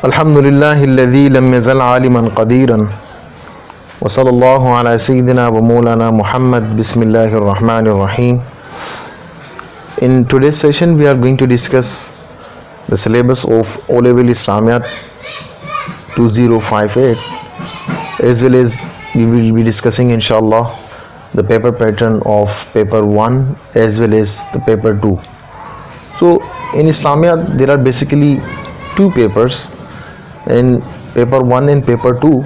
अल्हम्दुलिल्लाहिल्लज़ी lump यज़ल आलिमन क़दीरन व सल्लल्लाहु अला सय्यिदिना व मौलाना Muhammad. Bismillahir Rahmanir Rahim. In today's session we are going to discuss the syllabus of O-Level Islamiyat 2058, as well as we will be discussing inshallah the paper pattern of paper 1 as well as the paper 2. So in Islamiyat there are basically two papers, in paper 1 and paper 2.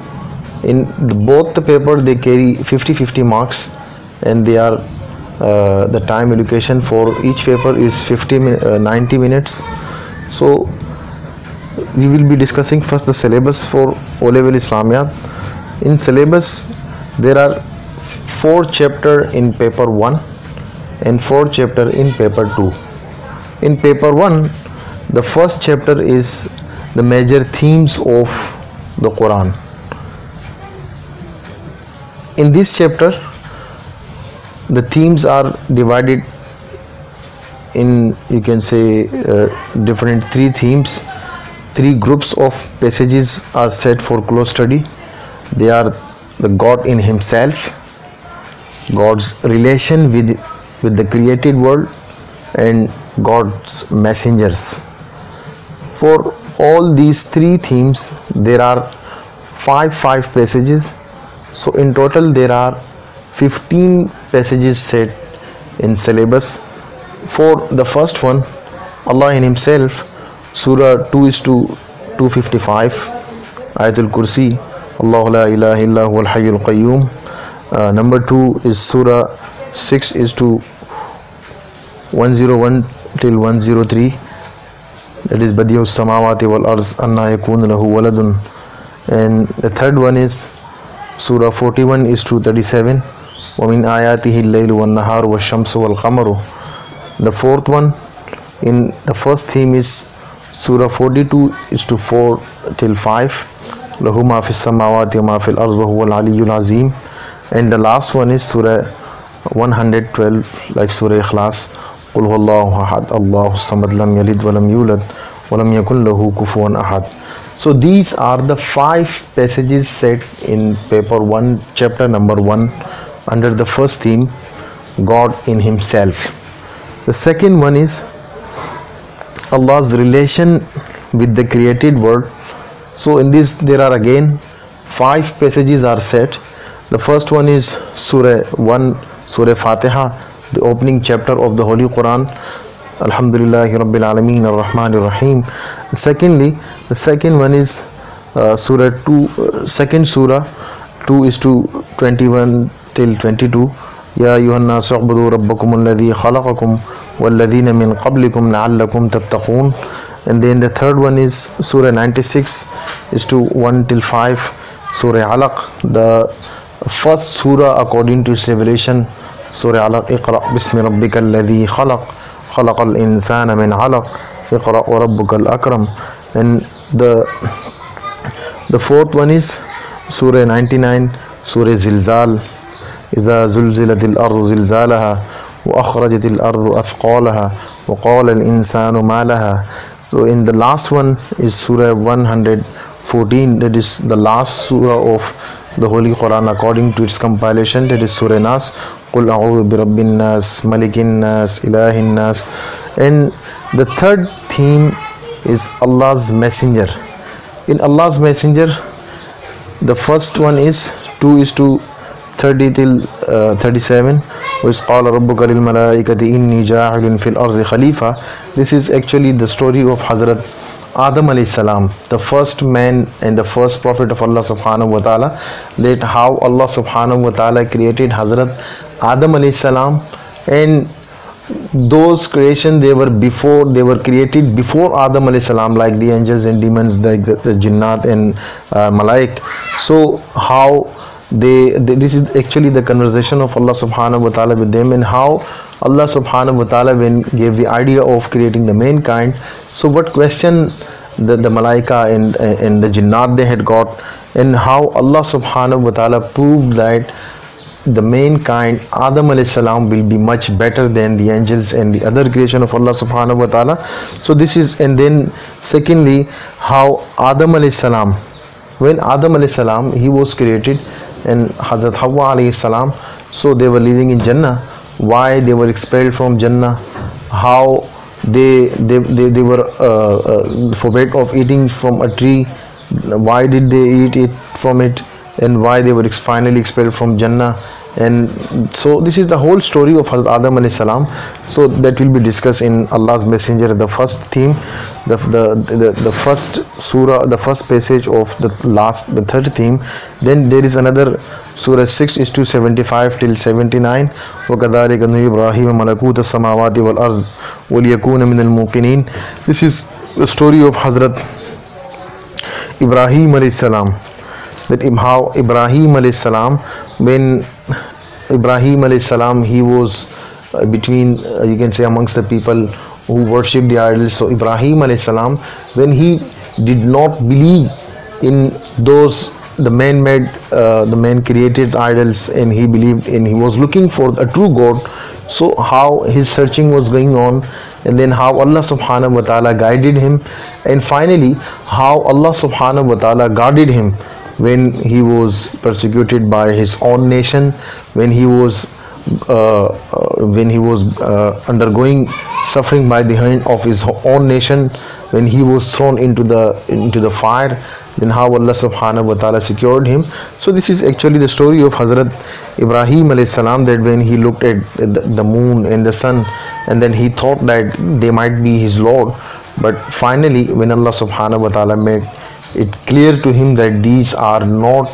In both the paper they carry 50-50 marks, and they are the time allocation for each paper is 90 minutes. So we will be discussing first the syllabus for O-Level Islamiyat. In syllabus there are 4 chapters in paper 1 and 4 chapters in paper 2. In paper 1, the first chapter is the major themes of the Quran. In this chapter, the themes are divided in, you can say, different 3 themes. 3 groups of passages are set for close study. They are the God in Himself, God's relation with the created world, and God's messengers. For all these 3 themes there are 5 passages. So in total there are 15 passages set in syllabus. For the first one, Allah in Himself, Surah 2 is to 255, Ayatul Kursi, Allahu la ilaha illa huwal hayyul qayyum. Number 2 is Surah 6 is to 101 till 103, that is Badi'us Samawati wal Arz Anna yakun lahu waladun. And the third one is Surah 41 is to 37, wa min ayatihi al-laylu wan naharu wash-shamsu wal qamaru. The fourth one in the first theme is Surah 42 is to 4 till 5, lahu ma fis samawati wa ma fil arz wa huwa al-aliyyul azim. And the last one is Surah 112, like Surah Ikhlas, Qul huwallahu ahad, Allahu samad, lam yalid wa lam yulad wa lam yakun lahu kufuwan ahad. So these are the 5 passages set in paper 1, chapter number 1, under the first theme, God in Himself. The second one is Allah's relation with the created world. So in this there are again 5 passages are set. The first one is Surah 1, Surah Fatiha, the opening chapter of the Holy Quran. Alhamdulillahi Rabbil Alameen Ar-Rahman Ar-Rahim. Secondly, the second one is Surah 2, second Surah 2 is to 21 till 22. Ya ayyuhan nasu u'budu rabbakum alladhi khalaqakum walladhina min qablikum la'allakum tattaqun. And then the third one is Surah 96 is to 1 till 5, Surah Alaq, the first surah according to its revelation. Surah Alaq, Iqra bismi rabbikal ladhi khalaq, khalaqal insana min alaq, Iqra wa rabbukal akram. And the fourth one is Surah 99, Surah Zilzal, Iza zulzilatil ardu zilzalaha wa akhrajatil ardu athqalaha wa qala al insanu ma laha. So in the last one is Surah 114, that is the last surah of the Holy Quran according to its compilation, that is Surah Nas, Qul a'udhu bi rabbin nas, malikin nas, ilahin nas. And the third theme is Allah's messenger. In Allah's messenger, the first one is 2 is to 30 till 37, which qala rabbuka lil malaikati inni ja'ilun fil ardi khalifa. This is actually the story of Hazrat Adam alayhi salam, the first man and the first prophet of Allah subhanahu wa ta'ala, that how Allah subhanahu wa ta'ala created Hazrat Adam alayhi salam. And those creation they were created before Adam alayhi salam, like the angels and demons, like the jinnat and malaik. So how this is actually the conversation of Allah subhanahu wa ta'ala with them, and how Allah subhanahu wa ta'ala when gave the idea of creating the mankind. So what question the malaika and the jinnat they had got, and how Allah subhanahu wa ta'ala proved that the mankind, Adam alayhi salam, will be much better than the angels and the other creation of Allah subhanahu wa ta'ala. So this is, and then secondly, how Adam alayhi salam, when Adam alayhi salam, he was created, and Hazrat Hawa alayhi salam, so they were living in Jannah. Why they were expelled from Jannah? How they were forbid of eating from a tree? Why did they eat it from it? And why they were finally expelled from Jannah? And so this is the whole story of Hazrat Adam alayhi salam. So that will be discussed in Allah's Messenger, the first theme, the first surah, the first passage of the third theme. Then there is another surah 6 is to 75 till 79. وَكَذَلِكَ نُرِي إِبْرَاهِيمَ مَلَكُوتَ السَّمَاوَاتِ وَالْأَرْضِ وَلِيَكُونَ مِنَ الْمُوقِنِينَ. This is the story of Hazrat Ibrahim alayhi salam. That how Ibrahim alayhi salam, when Ibrahim alayhi salam, he was between you can say amongst the people who worship the idols. So Ibrahim alayhi salam, when he did not believe in those the man-made the man-created idols, and he believed in, he was looking for a true God. So how his searching was going on, and then how Allah subhanahu wa ta'ala guided him, and finally how Allah subhanahu wa ta'ala guarded him when he was persecuted by his own nation, when he was undergoing suffering by the hand of his own nation, when he was thrown into the fire, then how Allah subhanahu wa ta'ala secured him. So this is actually the story of Hazrat Ibrahim alayhi salam, that when he looked at the moon and the sun, and then he thought that they might be his Lord, but finally when Allah subhanahu wa ta'ala made it clear to him that these are not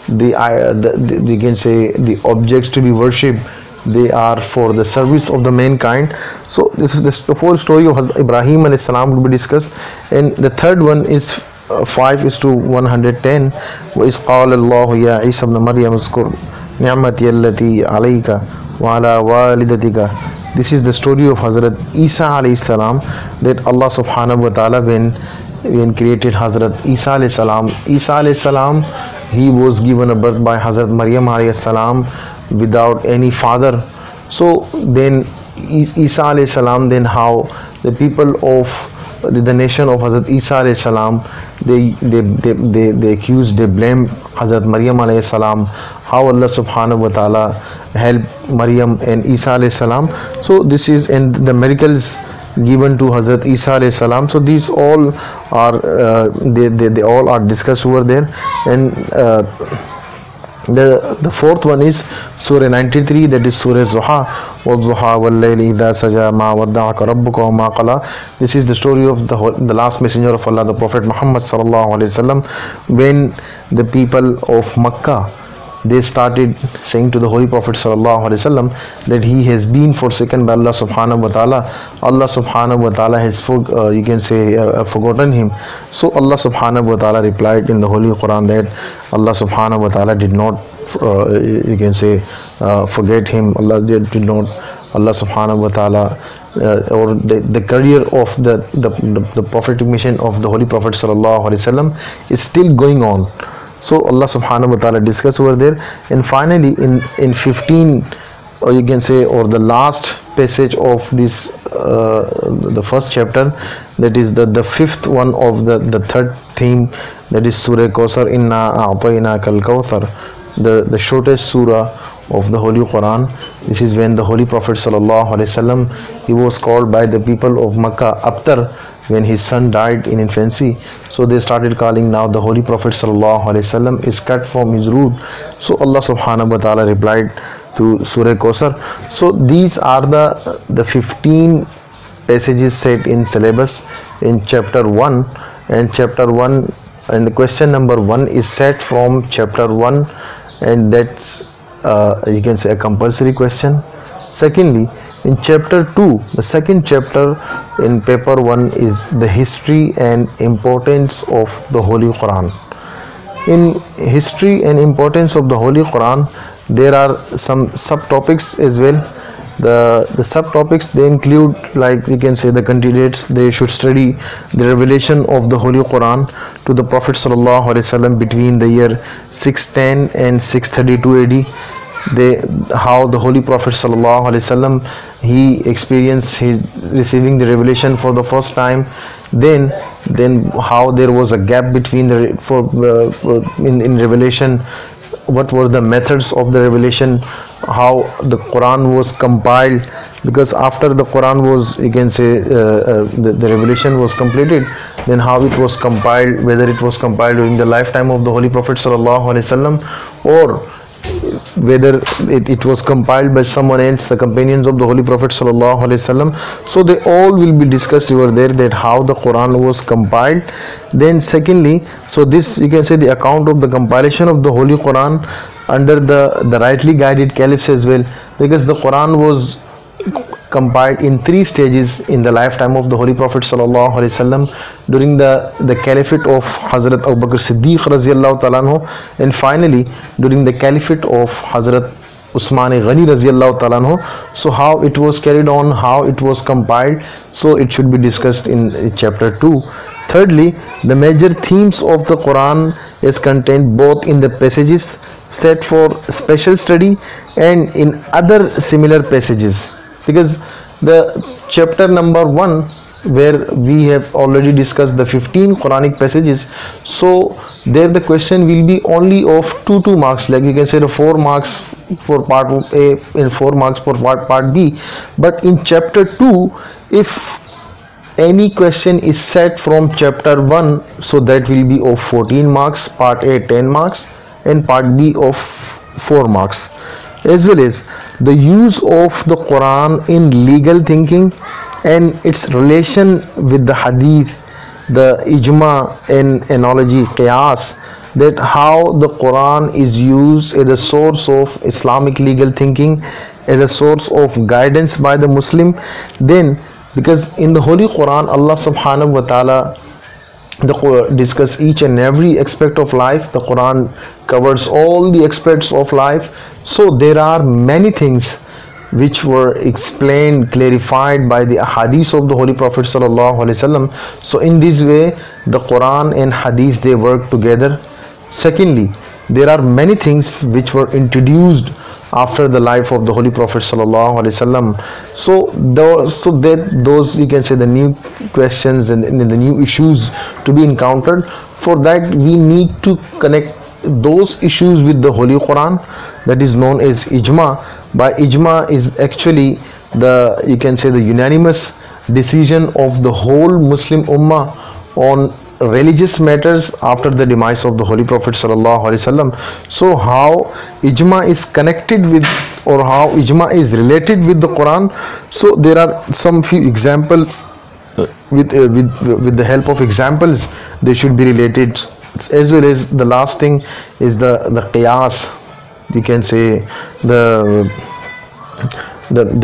you can say the objects to be worshipped, they are for the service of the mankind. So this is the whole story of Ibrahim alayhi salam will be discussed. And the third one is 5 is to 110. وَإِذْ قَالَ اللَّهُ يَا عِيسَى ابْنَ مَرْيَمَ اذْكُرْ نِعْمَتِيَ الَّتِي عَلَيْكَ وَعَلَى وَالِدَتِكَ. This is the story of Hazrat Isa alayhi salam, that Allah subhanahu wa ta'ala when created Hazrat Isa alayhi salam. Isa alayhi salam, he was given a birth by Hazrat Maryam alayhi salam without any father. So then Isa alayhi salam, then how the people of the nation of Hazrat Isa alayhi salam, they accused, they blamed Hazrat Maryam alayhi salam, how Allah subhanahu wa ta'ala helped Maryam and Isa alayhi salam. So this is, and the miracles given to Hazrat Isa alayhi salam. So these all are they all are discussed over there. And the fourth one is Surah 93, that is Surah Zuha. وَالضُّحَى وَاللَّيْلِ إِذَا سَجَى مَا وَدَّعَكَ رَبُّكَ وَمَا قَلَى. This is the story of the last messenger of Allah, the Prophet Muhammad sallallahu alaihi wasallam, when the people of Makkah, they started saying to the Holy Prophet sallallahu alaihi wasallam that he has been forsaken by Allah subhanahu wa ta'ala. Allah subhanahu wa ta'ala has you can say forgotten him. So Allah subhanahu wa ta'ala replied in the Holy Quran that Allah subhanahu wa ta'ala did not you can say forget him. Allah subhanahu wa ta'ala or the career of the prophetic mission of the Holy Prophet sallallahu alaihi wasallam is still going on. So Allah subhanahu wa ta'ala discussed over there. And finally in 15, or you can say, or the last passage of this the first chapter, that is the fifth one of the third theme, that is Surah Kawthar, Inna a'tainaka al-Kawthar, the shortest surah of the Holy Quran. This is when the Holy Prophet sallallahu alaihi wasallam, he was called by the people of Makkah Abtar, when his son died in infancy. So they started calling now the Holy Prophet sallallahu alaihi wasallam is cut from his root. So Allah subhanahu wa ta'ala replied to Surah Kawthar. So these are the 15 passages set in syllabus in chapter 1, and chapter 1, and the question number 1 is set from chapter 1, and that's you can say a compulsory question. Secondly, in chapter 2, the second chapter in paper 1 is the history and importance of the Holy Quran. In history and importance of the Holy Quran, there are some subtopics as well. The subtopics, they include, like we can say, the candidates, they should study the revelation of the Holy Quran to the Prophet sallallahu alaihi wasallam between the year 610 and 632 AD. how the Holy Prophet sallallahu alaihi wasallam, he experienced his receiving the revelation for the first time, then how there was a gap between in revelation, what were the methods of the revelation, how the Quran was compiled, because after the Quran was, you can say, the revelation was completed, then how it was compiled, whether it was compiled during the lifetime of the Holy Prophet sallallahu alaihi wasallam, or whether it was compiled by someone else, the companions of the Holy Prophet sallallahu alaihi wasallam. So they all will be discussed over there, that how the Quran was compiled. Then secondly, so this, you can say, the account of the compilation of the Holy Quran under the rightly guided caliphs as well, because the Quran was compiled in 3 stages in the lifetime of the Holy Prophet sallallahu alaihi wasallam, during the caliphate of Hazrat Abu Bakr Siddiq radhiyallahu ta'ala anhu, and finally during the caliphate of Hazrat Usman Ghani radhiyallahu ta'ala anhu. So how it was carried on, how it was compiled, so it should be discussed in chapter 2. Thirdly, the major themes of the Quran is contained both in the passages set for special study and in other similar passages, because the chapter number 1, where we have already discussed the 15 Quranic passages, so there the question will be only of 2 marks, like you can say the 4 marks for part A and 4 marks for part B. But in chapter 2, if any question is set from chapter 1, so that will be of 14 marks, part A 10 marks and part B of 4 marks. As well as the use of the Quran in legal thinking and its relation with the hadith, the ijma and analogy, qiyas, that how the Quran is used as a source of Islamic legal thinking, as a source of guidance by the Muslim. Then, because in the Holy Quran, Allah subhanahu wa ta'ala discuss each and every aspect of life. The Quran covers all the aspects of life. So there are many things which were explained, clarified by the hadith of the Holy Prophet sallallahu alaihi wasallam. So in this way, the Quran and hadith, they work together. Secondly, there are many things which were introduced after the life of the Holy Prophet sallallahu alaihi wasallam. So those you can say the new questions and the new issues to be encountered. For that, we need to connect those issues with the Holy Quran, that is known as ijma. By ijma is actually the, you can say, the unanimous decision of the whole Muslim ummah on religious matters after the demise of the Holy Prophet sallallahu alaihi wasallam. So how ijma is connected with, or how ijma is related with the Quran, so there are some few examples. With the help of examples, they should be related. As well as the last thing is the qiyas, you can say the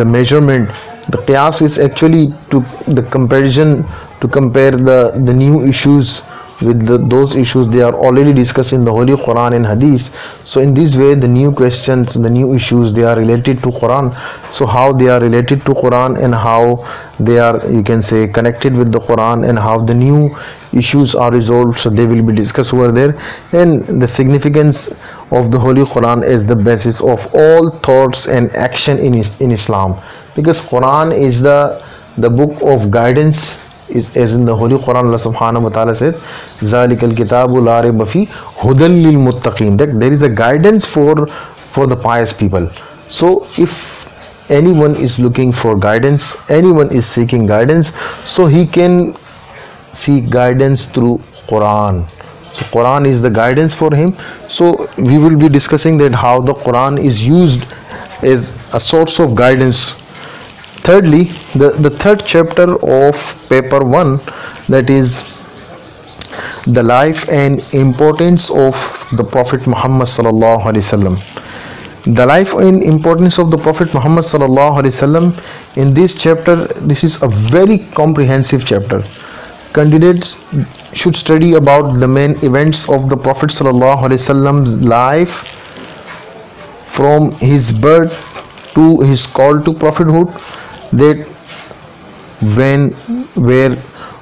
measurement. The qiyas is actually to the comparison, to compare the new issues with those issues they are already discussed in the Holy Quran and Hadith. So in this way, the new questions, the new issues, they are related to Quran. So how they are related to Quran and how they are, you can say, connected with the Quran, and how the new issues are resolved, so they will be discussed over there. And the significance of the Holy Quran is the basis of all thoughts and action in Islam, because Quran is the book of guidance. Is as in the Holy Quran, Allah subhanahu wa ta'ala said, Zalikal kitabu la rayba fi hudan lil muttaqin, that there is a guidance for the pious people. So if anyone is looking for guidance, anyone is seeking guidance, so he can seek guidance through Quran. So Quran is the guidance for him. So we will be discussing that how the Quran is used as a source of guidance. Thirdly, the third chapter of paper 1, that is the life and importance of the Prophet Muhammad sallallahu alaihi wasallam. The life and importance of the Prophet Muhammad sallallahu alaihi wasallam, in this chapter, this is a very comprehensive chapter. Candidates should study about the main events of the Prophet sallallahu alaihi wasallam's life, from his birth to his call to prophethood, that when, where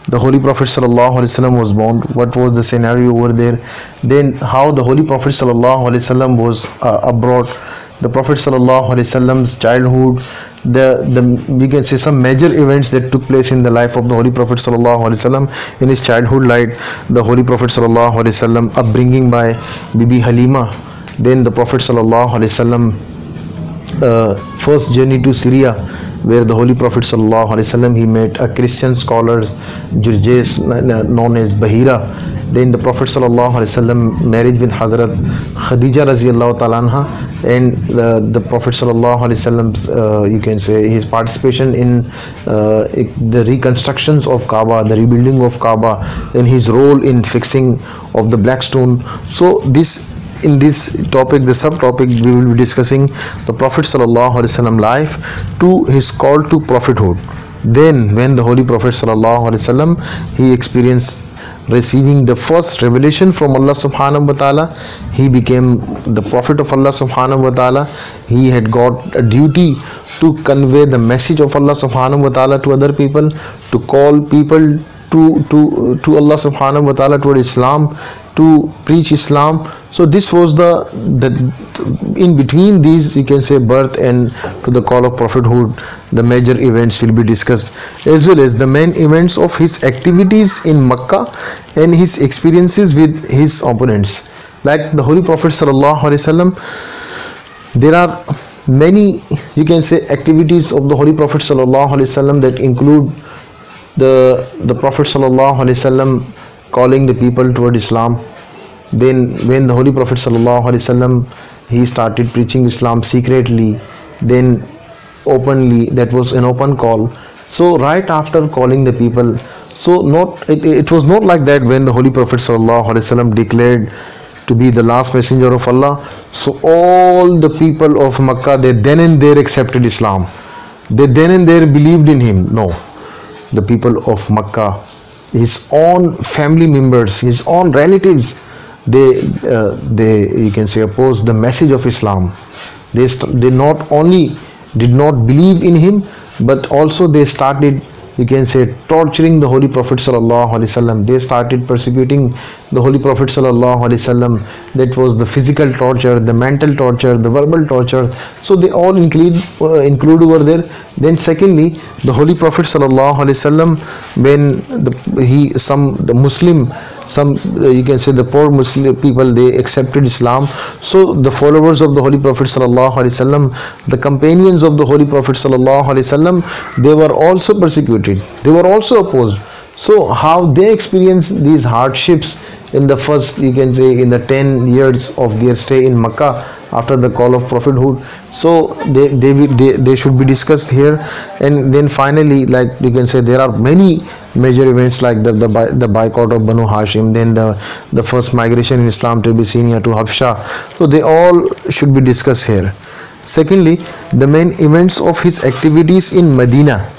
the Holy Prophet sallallahu alaihi wasallam was born, what was the scenario over there, then how the Holy Prophet sallallahu alaihi wasallam was abroad, the Prophet sallallahu alaihi wasallam's childhood, the we can say some major events that took place in the life of the Holy Prophet sallallahu alaihi wasallam in his childhood, like the Holy Prophet sallallahu alaihi wasallam upbringing by Bibi Halima, then the Prophet sallallahu alaihi wasallam first journey to Syria, where the Holy Prophet sallallahu alaihi wasallam he met a Christian scholar Jurjes known as Bahira. Then the Prophet sallallahu alaihi wasallam marriage with Hazrat Khadija radhiyallahu ta'ala anha, and the Prophet sallallahu alaihi wasallam you can say his participation in the reconstructions of Kaaba, the rebuilding of Kaaba, and his role in fixing of the black stone. So in this topic, the subtopic, we will be discussing the Prophet sallallahu alaihi wasallam life to his call to prophethood. Then when the Holy Prophet sallallahu alaihi wasallam he experienced receiving the first revelation from Allah subhanahu wa ta'ala, he became the prophet of Allah subhanahu wa ta'ala. He had got a duty to convey the message of Allah subhanahu wa ta'ala to other people, to call people to Allah subhanahu wa ta'ala, toward Islam, to preach Islam. So this was the in between these, you can say, birth and to the call of prophethood, the major events will be discussed, as well as the main events of his activities in Makkah and his experiences with his opponents. Like the Holy Prophet sallallahu alaihi wasallam, there are many, you can say, activities of the Holy Prophet sallallahu alaihi wasallam that include the Prophet sallallahu alaihi wasallam calling the people toward Islam. Then when the Holy Prophet sallallahu alaihi wasallam he started preaching Islam secretly, then openly, that was an open call. So right after calling the people, so it was not like that when the Holy Prophet sallallahu alaihi wasallam declared to be the last messenger of Allah, so all the people of Makkah, they then and there accepted Islam, they then and there believed in him. No, the people of Makkah, his own family members, his own relatives, they you can say opposed the message of Islam. They not only did not believe in him, but also they started, you can say, torturing the Holy Prophet sallallahu alaihi wasallam. They started persecuting the Holy Prophet sallallahu alaihi wasallam. That was the physical torture, the mental torture, the verbal torture. So they all include over there. Then secondly, the Holy Prophet sallallahu alaihi wasallam, when the Muslim, you can say the poor Muslim people, they accepted Islam. So the followers of the Holy Prophet sallallahu alaihi wasallam, the companions of the Holy Prophet sallallahu alaihi wasallam, they were also persecuted, they were also opposed. So how they experienced these hardships in the first, you can say, in the 10 years of their stay in Makkah after the call of prophethood, so they should be discussed here. And then finally, like you can say, there are many major events like the boycott of Banu Hashim, then the first migration in Islam to Abyssinia, to Habsha. So they all should be discussed here. Secondly, the main events of his activities in Medina,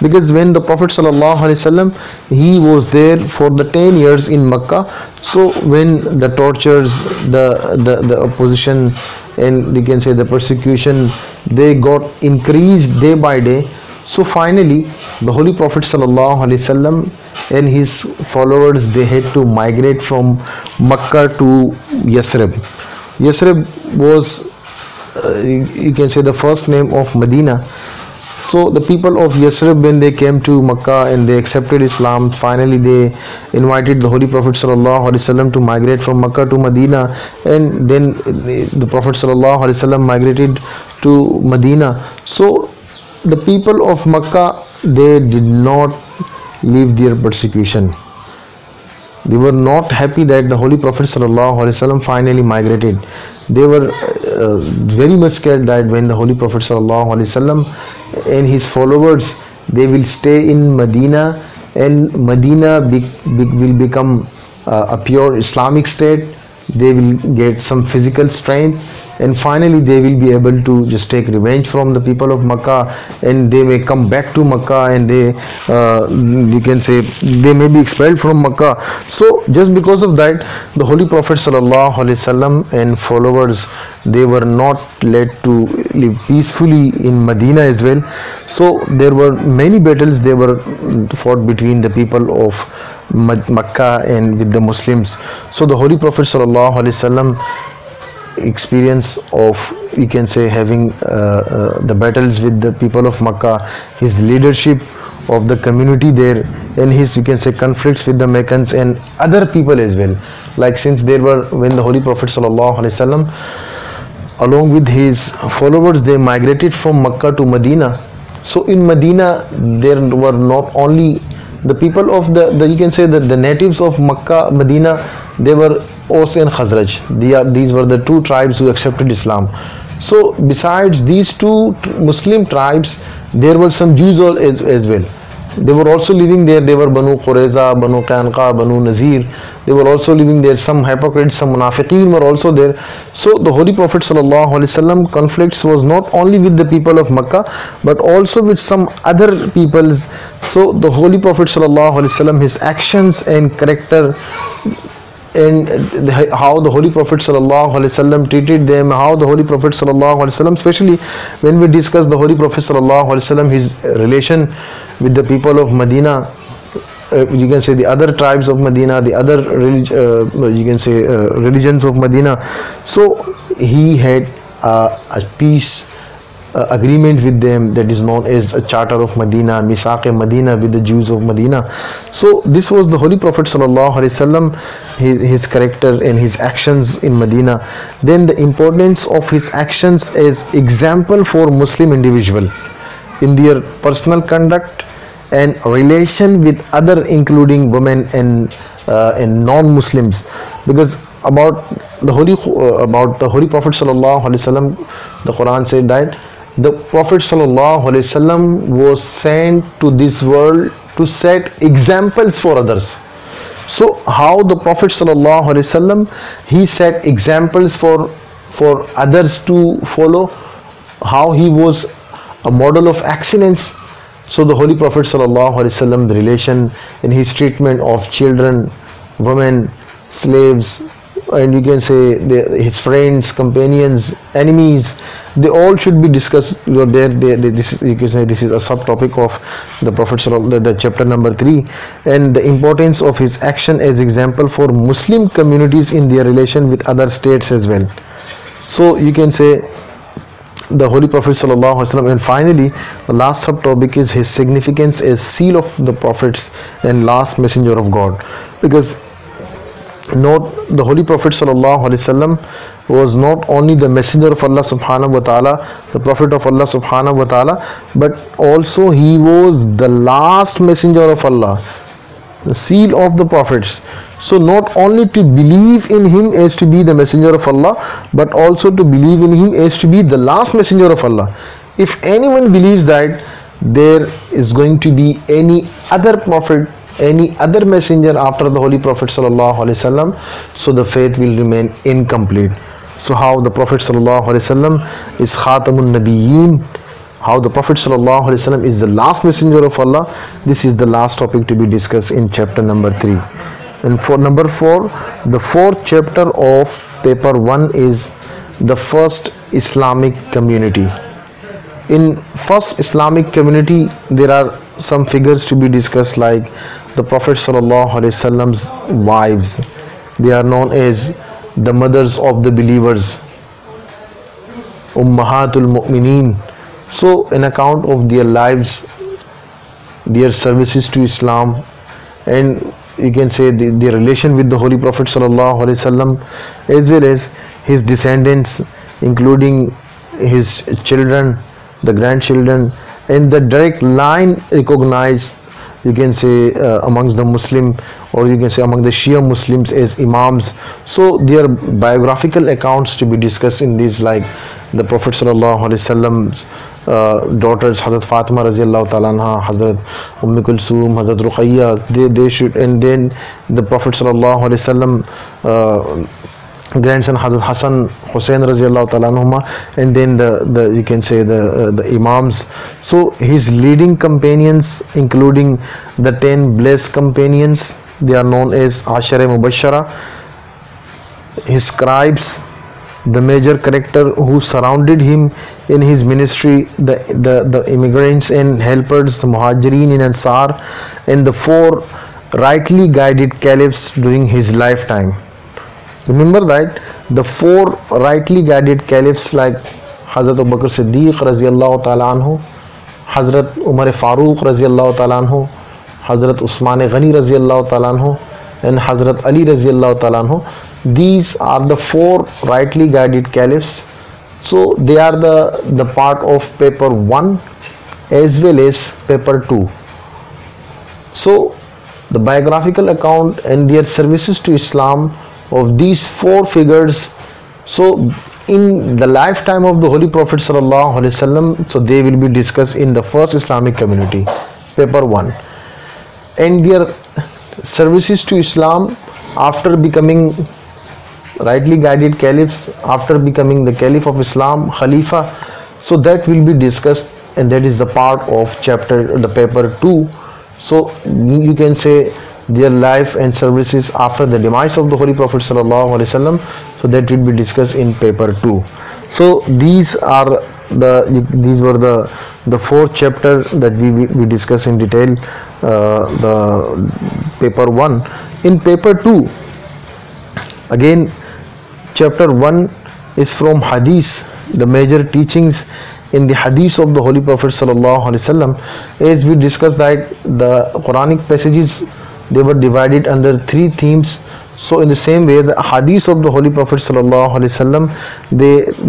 because when the Prophet sallallahu alaihi wasallam he was there for the 10 years in Makkah, so when the tortures, the opposition, and you can say the persecution, they got increased day by day. So finally the Holy Prophet sallallahu alaihi wasallam and his followers, they had to migrate from Makkah to Yathrib. Yathrib was you can say the first name of Medina. So the people of Yathrib, when they came to Makkah and they accepted Islam, finally they invited the Holy Prophet sallallahu alaihi wasallam to migrate from Makkah to Medina, and then the Prophet sallallahu alaihi wasallam migrated to Medina. So the people of Makkah, they did not leave their persecution. They were not happy that the Holy Prophet sallallahu alaihi wasallam finally migrated. They were very much scared that when the Holy Prophet sallallahu alaihi wasallam and his followers, they will stay in Medina, and Medina will become a pure Islamic state. They will get some physical strength, and finally they will be able to just take revenge from the people of Makkah, and they may come back to Makkah, and they you can say they may be expelled from Makkah. So just because of that, the Holy Prophet sallallahu alaihi wasallam and followers, they were not let to live peacefully in Medina as well. So there were many battles they were fought between the people of Makkah and with the Muslims. So the Holy Prophet sallallahu alaihi wasallam, experience of, you can say, having the battles with the people of Makkah, his leadership of the community there, and his, you can say, conflicts with the Meccans and other people as well. Like, since there were, when the Holy Prophet sallallahu alaihi wasallam along with his followers, they migrated from Makkah to Medina. So in Medina there were not only the people of the you can say that the natives of Makkah, Medina, they were Aus and Khazraj. These were the two tribes who accepted Islam. So besides these two Muslim tribes, there were some Jews as well. They were also living there. They were Banu Qurayza, Banu Qanqa, Banu Nazir. They were also living there. Some hypocrites, some munafiqeen were also there. So the Holy Prophet ﷺ conflicts was not only with the people of Makkah, but also with some other peoples. So the Holy Prophet ﷺ, his actions and character, and how the Holy Prophet ﷺ treated them, how the Holy Prophet ﷺ, especially when we discuss the Holy Prophet ﷺ, his relation with the people of Medina, you can say the other tribes of Medina, the other you can say religions of Medina. So he had a peace agreement with them that is known as a Charter of Medina, Misaq Medina, with the Jews of Medina. So this was the Holy Prophet ﷺ, his character and his actions in Medina. Then the importance of his actions as example for Muslim individual in their personal conduct and relation with other, including women and non-Muslims. Because about the Holy Prophet ﷺ, the Quran said that the Prophet ﷺ was sent to this world to set examples for others. So how the Prophet ﷺ, he set examples for others to follow, how he was a model of excellence. So the Holy Prophet ﷺ, the relation in his treatment of children, women, slaves, and you can say his friends, companions, enemies, they all should be discussed. This is, you can say, this is a subtopic of the Prophet ﷺ, the chapter number 3, and the importance of his action as example for Muslim communities in their relation with other states as well. So you can say the Holy Prophet ﷺ. And finally, the last subtopic is his significance as seal of the prophets and last messenger of God. Because note, the Holy Prophet ﷺ was not only the messenger of Allah subhanahu wa ta'ala, the prophet of Allah subhanahu wa ta'ala, but also he was the last messenger of Allah, the seal of the prophets. So not only to believe in him as to be the messenger of Allah, but also to believe in him as to be the last messenger of Allah. If anyone believes that there is going to be any other prophet, any other messenger after the Holy Prophet ﷺ, so the faith will remain incomplete. So how the Prophet ﷺ is Khatamun Nabiyyin, how the Prophet ﷺ is the last messenger of Allah, this is the last topic to be discussed in chapter number 3. And for number 4, the fourth chapter of paper 1 is the first Islamic community. In first Islamic community, there are some figures to be discussed, like the Prophet ﷺ's wives. They are known as the mothers of the believers, Ummahatul Mu'mineen. So an account of their lives, their services to Islam, and you can say the relation with the Holy Prophet ﷺ, as well as his descendants, including his children, the grandchildren, and the direct line recognized, you can say, amongst the Muslim, or you can say among the Shia Muslims, as Imams. So their biographical accounts to be discussed in these, like the Prophet ﷺ's daughters, Hazrat Fatima radiallahu ta'ala anha, Hazrat Kulsum, Hazrat Ruqayya, they should, and then the Prophet ﷺ grandson Hazrat Hassan Hussein radiallahu ta'ala anhuma, and then the you can say the Imams. So his leading companions, including the 10 blessed companions, they are known as Ashara Mubashara. His scribes, the major character who surrounded him in his ministry, the immigrants and helpers, the Muhajirin and Ansar, and the 4 rightly guided caliphs during his lifetime. Remember that the four rightly guided caliphs like Hazrat Abu Bakr Siddiq Raziyallahu Ta'ala Anhu, Hazrat Umar Farooq Raziyallahu Ta'ala Anhu, Hazrat Usman Ghani Raziyallahu Ta'ala Anhu, and Hazrat Ali Raziyallahu Ta'ala Anhu. These are the four rightly guided caliphs. So they are the part of paper 1 as well as paper 2. So the biographical account and their services to Islam of these four figures, so in the lifetime of the Holy Prophet Sallallahu Alaihi Wasallam, so they will be discussed in the first Islamic community, paper 1, and their services to Islam after becoming rightly guided caliphs, after becoming the caliph of Islam, Khalifa, so that will be discussed, and that is the part of the paper 2. So you can say their life and services after the demise of the Holy Prophet Sallallahu Alaihi Wasallam, so that will be discussed in paper 2. So these were the four chapters that we discuss in detail, the paper 1. In paper 2, again, chapter 1 is from Hadith, the major teachings in the Hadith of the Holy Prophet Sallallahu Alaihi Wasallam. As we discussed that the Quranic passages, they were divided under 3 themes. So in the same way, the Hadith of the Holy Prophet Sallallahu Alaihi Wasallam,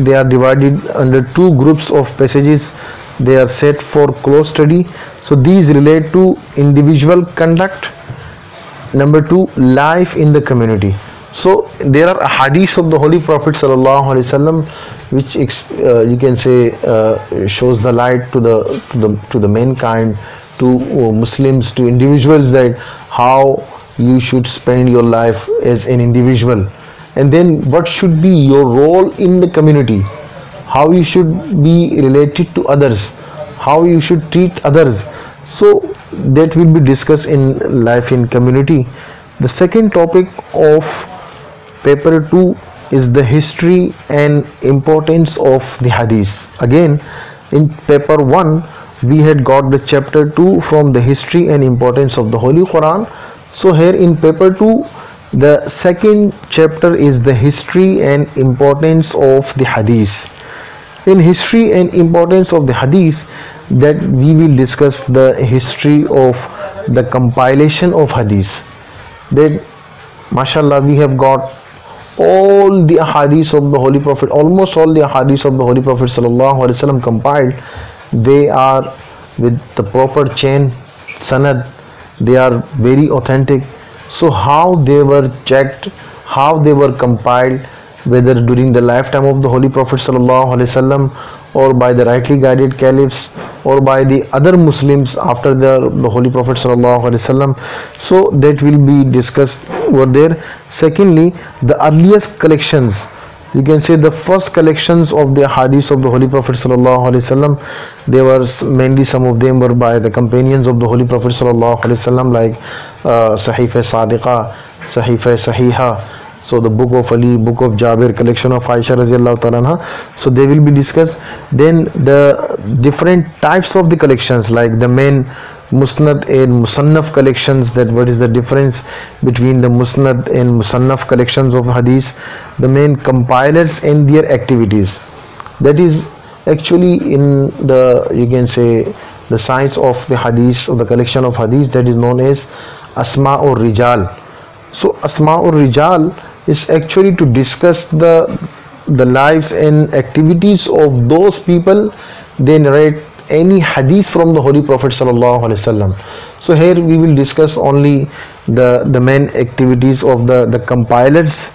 they are divided under 2 groups of passages. They are set for close study. So these relate to individual conduct. Number 2, life in the community. So there are hadiths of the Holy Prophet Sallallahu Alaihi Wasallam which you can say shows the light to the mankind, to Muslims, to individuals, that how you should spend your life as an individual, and then what should be your role in the community, how you should be related to others, how you should treat others. So that will be discussed in life in community. The second topic of paper 2 is the history and importance of the hadith. Again, in paper 1 we had got the chapter 2 from the history and importance of the Holy Quran. So here in paper 2, the second chapter is the history and importance of the hadith. In history and importance of the hadith, that we will discuss the history of the compilation of hadith. That mashallah, we have got all the hadiths of the Holy Prophet, almost all the hadiths of the Holy Prophet Sallallahu Alaihi Wasallam compiled. They are with the proper chain, sanad, they are very authentic. So how they were checked, how they were compiled, whether during the lifetime of the Holy Prophet Sallallahu Alaihi Wasallam, or by the rightly guided caliphs, or by the other Muslims after the Holy Prophet Sallallahu Alaihi Wasallam. So that will be discussed over there. Secondly, the earliest collections, you can say the first collections of the hadiths of the Holy Prophet Sallallahu Alaihi Wasallam, they were mainly, some of them were by the companions of the Holy Prophet Sallallahu Alaihi Wasallam, like Sahifa Sadiqa, Sahifa Sahiha, so the book of Ali, book of Jabir, collection of Aisha Raziyallahu Ta'ala Anha. So they will be discussed. Then the different types of the collections, like the main Musnad and Musannaf collections, that what is the difference between the Musnad and Musannaf collections of hadith, the main compilers and their activities. That is actually in the, you can say, the science of the hadith, or the collection of hadith, that is known as Asma or Rijal. So Asma or Rijal is actually to discuss the lives and activities of those people. They narrate any hadith from the Holy Prophet Sallallahu Alaihi Wasallam. So here we will discuss only the main activities of the compilers.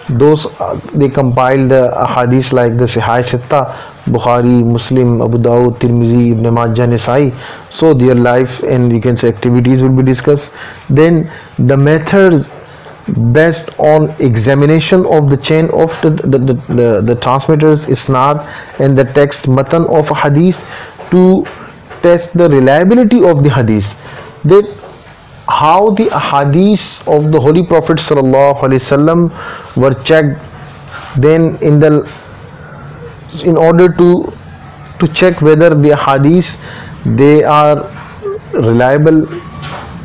Those they compiled the hadiths like the Sahih Sitta, Bukhari, Muslim, Abu Dawud, Tirmidhi, Ibn Majah, Nasai. So their life and, you can say, activities will be discussed. Then the methods based on examination of the chain of the transmitters, isnad, and the text matan of hadith, to test the reliability of the hadith. That how the hadiths of the Holy Prophet Sallallahu Alaihi Wasallam were checked. Then in order to check whether the hadiths, they are reliable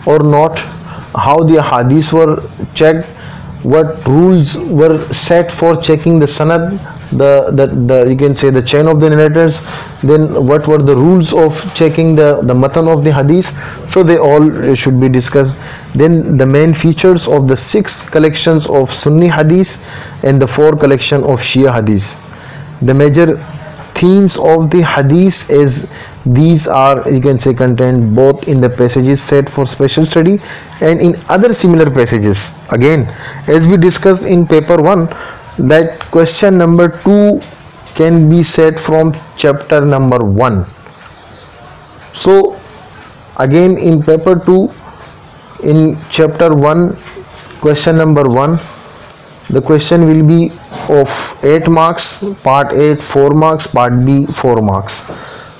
or not, how the hadiths were checked, what rules were set for checking the sanad, the you can say the chain of the narrators, then what were the rules of checking the matan of the hadith. So they all should be discussed. Then the main features of the 6 collections of Sunni hadith and the 4 collection of Shia hadith. The major themes of the hadith is these are, you can say, contained both in the passages set for special study and in other similar passages. Again, as we discussed in paper 1, that question number 2 can be set from chapter number 1. So again in paper 2, in chapter 1, question number 1, the question will be of 8 marks, part 8 4 marks, part B 4 marks.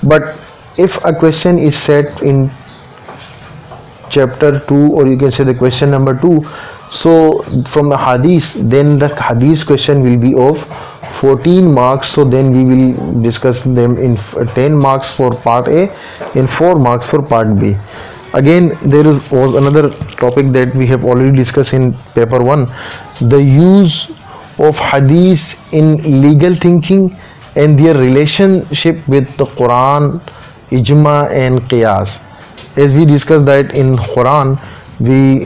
But if a question is set in chapter 2, or you can say the question number 2, so from the hadith, then the hadith question will be of 14 marks. So then we will discuss them in 10 marks for part A and 4 marks for part B. Again, there was another topic that we have already discussed in paper 1, the use of hadith in legal thinking and their relationship with the Quran, ijma and qiyas. As we discussed that in Quran, we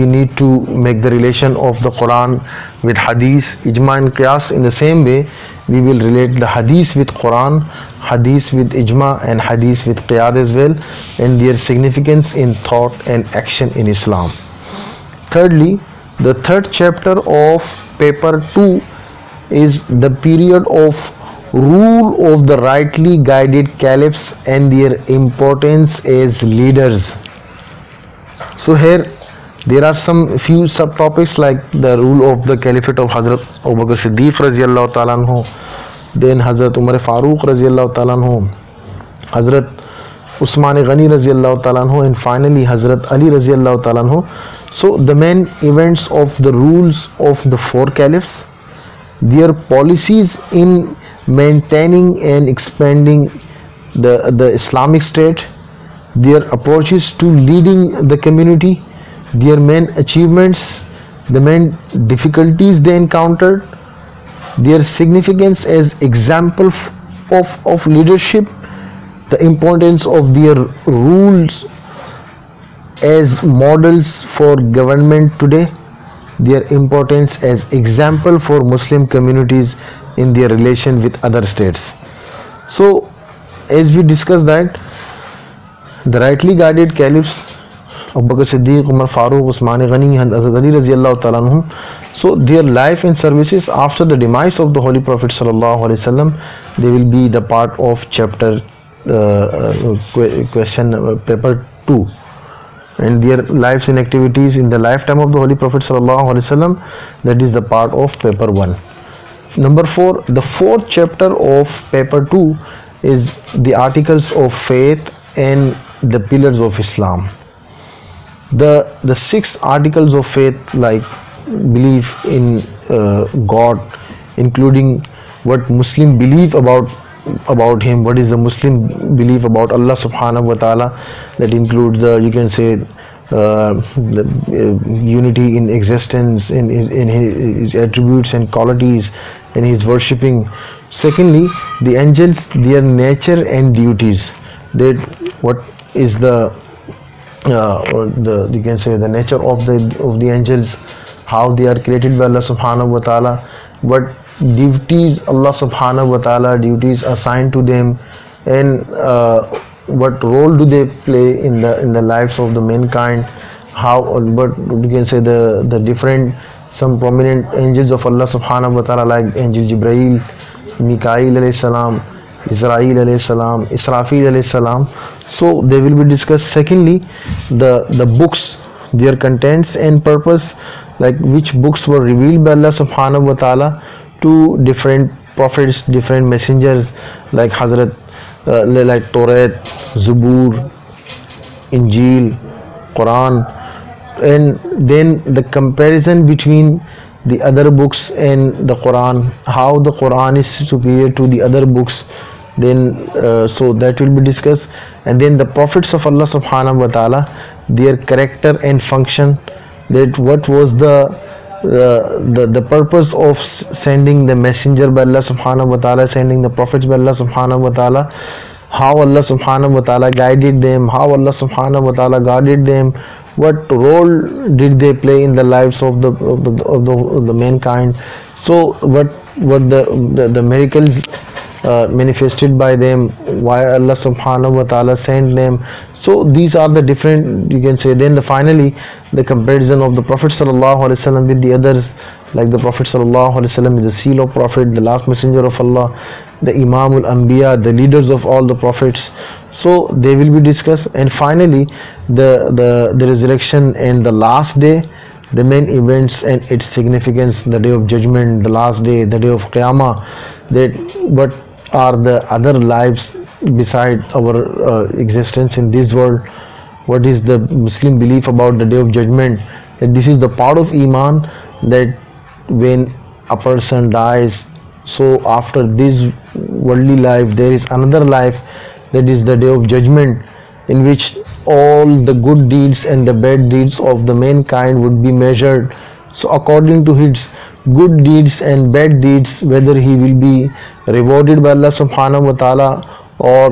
need to make the relation of the Quran with hadith, ijma and qiyas. In the same way, we will relate the hadith with Quran, hadith with ijma and hadith with qiyas as well, and their significance in thought and action in Islam. Thirdly, the 3rd chapter of paper 2 is the period of rule of the rightly guided caliphs and their importance as leaders. So here there are some few subtopics like the rule of the caliphate of Hazrat Abu Bakr Siddiq radiyallahu ta'ala anhu, then Hazrat Umar Farooq radiyallahu ta'ala anhu, Hazrat Usman Ghani radiyallahu ta'ala anhu, and finally Hazrat Ali radiyallahu ta'ala anhu. So the main events of the rules of the 4 caliphs, their policies in maintaining and expanding the Islamic State, their approaches to leading the community, their main achievements, the main difficulties they encountered, their significance as example of leadership, the importance of their rules as models for government today, their importance as example for Muslim communities in their relation with other states. So as we discussed that the rightly guided caliphs, Abu Bakr Siddiq, Umar Farooq, Usman Ghani and Hazrat Ali radiyallahu ta'ala anhum, so their life and services after the demise of the Holy Prophet sallallahu alaihi wasallam, they will be the part of chapter question paper 2, and their lives and activities in the lifetime of the Holy Prophet sallallahu alaihi wasallam, that is the part of paper 1. Number 4, the 4th chapter of paper 2 is the articles of faith and the pillars of Islam. The 6 articles of faith, like belief in God, including what Muslim believe about him, what is the Muslim belief about Allah subhanahu wa ta'ala, that includes the, you can say, the unity in existence, in his attributes and qualities, and his worshipping. Secondly, the angels, their nature and duties, that what is the you can say the nature of the angels, how they are created by Allah subhanahu wa ta'ala, what duties Allah subhanahu wa ta'ala duties assigned to them, and what role do they play in the lives of the mankind, how, but you can say the different, some prominent angels of Allah subhanahu wa ta'ala, like angel Jibreel, Mikail alayhi salam, Israel alayhi salam, Israfil alayhi salam. So they will be discussed. Secondly, the books, their contents and purpose, like which books were revealed by Allah subhanahu wa ta'ala to different prophets, different messengers, like Hazrat like Torah, Zabur, Injil, Quran, and then the comparison between the other books and the Quran, how the Quran is superior to the other books, then so that will be discussed. And then the prophets of Allah subhanahu wa ta'ala, their character and function, that what was the purpose of sending the messenger by Allah subhanahu wa ta'ala, sending the prophets by Allah subhanahu wa ta'ala, how Allah subhanahu wa ta'ala guided them, how Allah subhanahu wa ta'ala guarded them, what role did they play in the lives of the mankind. So what the miracles manifested by them, why Allah subhanahu wa ta'ala sent them. So these are the different, you can say. Then finally the comparison of the Prophet sallallahu alaihi wasallam with the others, like the Prophet sallallahu alaihi wasallam is the seal of Prophet, the last messenger of Allah, the Imamul Anbiya, the leaders of all the prophets. So they will be discussed. And finally the resurrection and the last day, the main events and its significance, the day of judgment, the last day, the day of Qiyamah, that what are the other lives beside our existence in this world, what is the Muslim belief about the day of judgment, that this is the part of Iman, that when a person dies, so after this worldly life there is another life, that is the day of judgment, in which all the good deeds and the bad deeds of the mankind would be measured. So according to his good deeds and bad deeds, whether he will be rewarded by Allah subhanahu wa ta'ala, or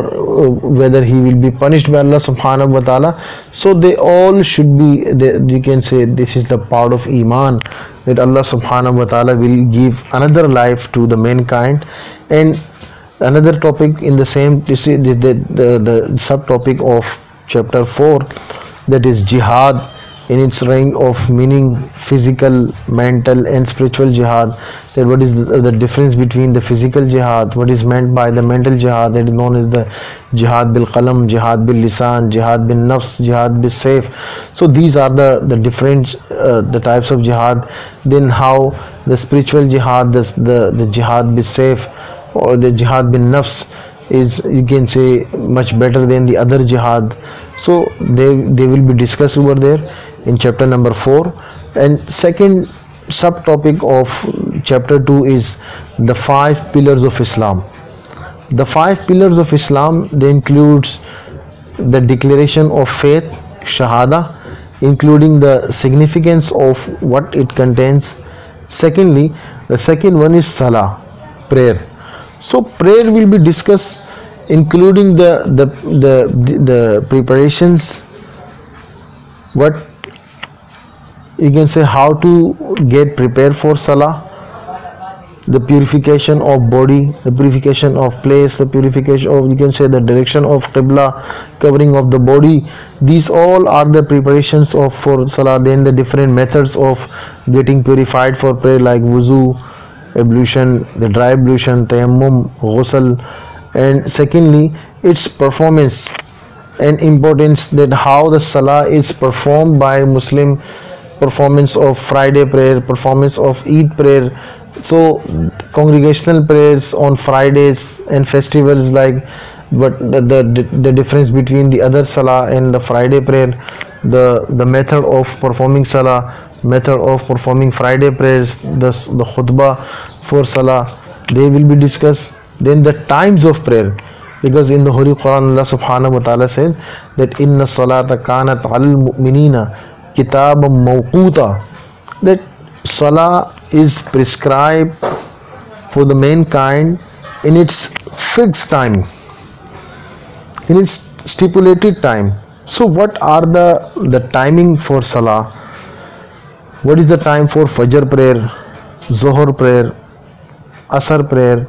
whether he will be punished by Allah subhanahu wa ta'ala. So they all should be, you can say, this is the part of Iman, that Allah subhanahu wa ta'ala will give another life to the mankind. And another topic in the same, you see, the subtopic of chapter 4, that is jihad in its range of meaning, physical, mental and spiritual jihad. That what is the difference between the physical jihad, what is meant by the mental jihad, that is known as the jihad bil qalam, jihad bil lisan, jihad bin nafs, jihad bil sayf. So these are the different the types of jihad. Then how the spiritual jihad, the jihad bil sayf or the jihad bin nafs is, you can say, much better than the other jihad. So they will be discussed over there in chapter number 4. And second subtopic of chapter 2 is the 5 pillars of Islam. The 5 pillars of Islam, they includes the declaration of faith, shahada, including the significance of what it contains. Secondly, the second one is salah, prayer. So prayer will be discussed, including the preparations, what you can say, how to get prepared for salah, the purification of body, the purification of place, the purification of, you can say, the direction of qibla, covering of the body. These all are the preparations of for salah. Then the different methods of getting purified for prayer, like wuzu, ablution, the dry ablution, tayammum, ghusl. And secondly, its performance and importance, that how the salah is performed by Muslim, performance of Friday prayer, performance of Eid prayer. So congregational prayers on Fridays and festivals, like but the difference between the other salah and the Friday prayer, the method of performing salah, method of performing Friday prayers, the khutbah for salah, they will be discussed. Then the times of prayer, because in the Holy Quran Allah subhanahu wa ta'ala said that inna salata kanat al mu'minina kitabam mawquta, that salah is prescribed for the mankind in its fixed time, in its stipulated time. So what are the timing for salah? What is the time for Fajr prayer, Zohar prayer, Asr prayer,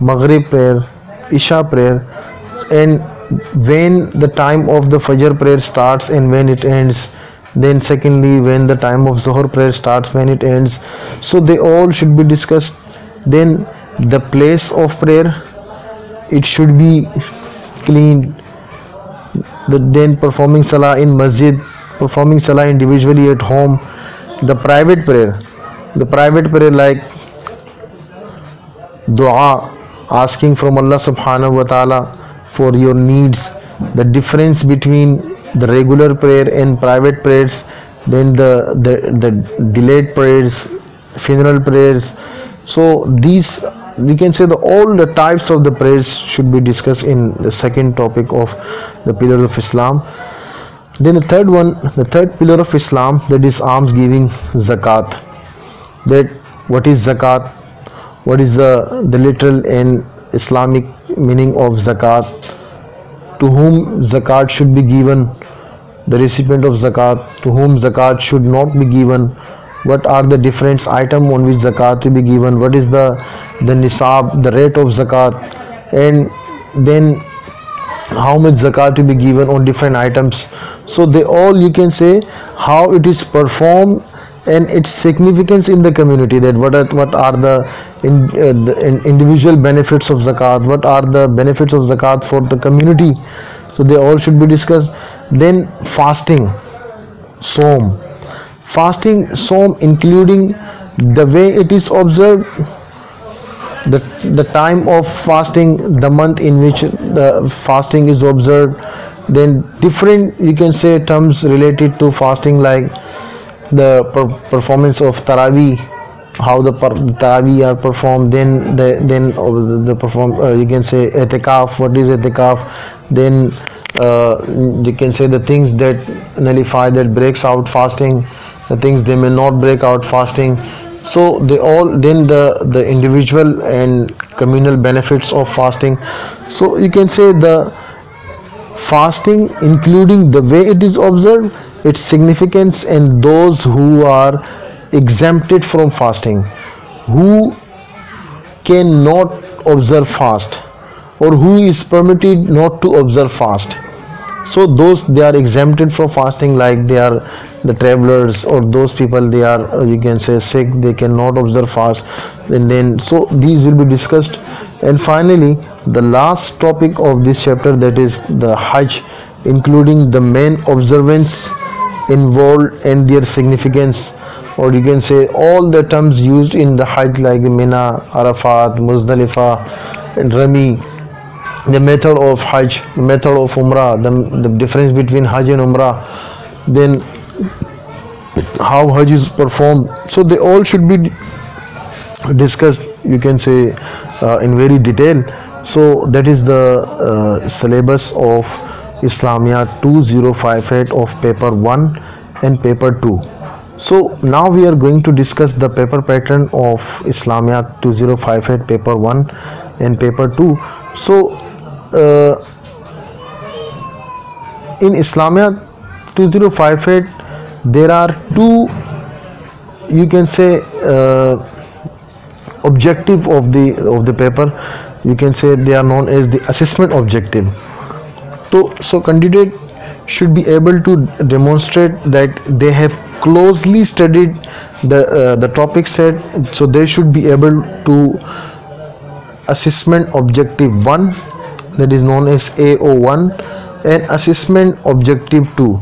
Maghrib prayer, Isha prayer, and when the time of the Fajr prayer starts and when it ends. Then secondly, when the time of Zohar prayer starts, when it ends. So they all should be discussed. Then the place of prayer, it should be clean. Then performing salah in masjid, performing salah individually at home. The private prayer like dua, asking from Allah subhanahu wa ta'ala for your needs. The difference between the regular prayer and private prayers. Then the delayed prayers, funeral prayers. So these, we can say, all the types of the prayers should be discussed in the second topic of the pillar of Islam. Then the third pillar of Islam, that is alms giving, zakat. That what is zakat? What is the literal and Islamic meaning of zakat? To whom zakat should be given? The recipient of zakat, to whom zakat should not be given? What are the different items on which zakat to be given? What is the nisab, the rate of zakat? And then how much zakat to be given on different items? So they all, you can say, how it is performed and its significance in the community, that what are the individual benefits of zakat, what are the benefits of zakat for the community. So they all should be discussed. Then fasting, som, including the way it is observed, the time of fasting, the month in which the fasting is observed. Then different, you can say, terms related to fasting, like the performance of Taraweeh, how the Taraweeh are performed. Then the perform, you can say, etikaf, what is etikaf. Then you can say the things that nullify, that breaks out fasting, the things they may not break out fasting. So they all, then the individual and communal benefits of fasting. So you can say the fasting, including the way it is observed, its significance, and those who are exempted from fasting, who cannot observe fast, or who is permitted not to observe fast. So those, they are exempted from fasting, like they are the travelers, or those people, they are, you can say, sick, they cannot observe fast. And then, so these will be discussed. And finally, the last topic of this chapter, that is the Hajj, including the main observance involved and their significance, or you can say all the terms used in the Hajj, like Mina, Arafat, Muzdalifah, and Rami, the method of Hajj, the method of Umrah, the difference between Hajj and Umrah, then how Hajj is performed. So they all should be discussed, you can say, in very detail. So that is the syllabus of Islamiyat 2058 of paper 1 and paper 2. So now we are going to discuss the paper pattern of Islamiyat 2058 paper 1 and paper 2. So in Islamiyat 2058 there are two, you can say, objective of the paper. You can say they are known as the assessment objective. So candidate should be able to demonstrate that they have closely studied the topic set. So they should be able to assessment objective 1, that is known as AO1, and assessment objective 2.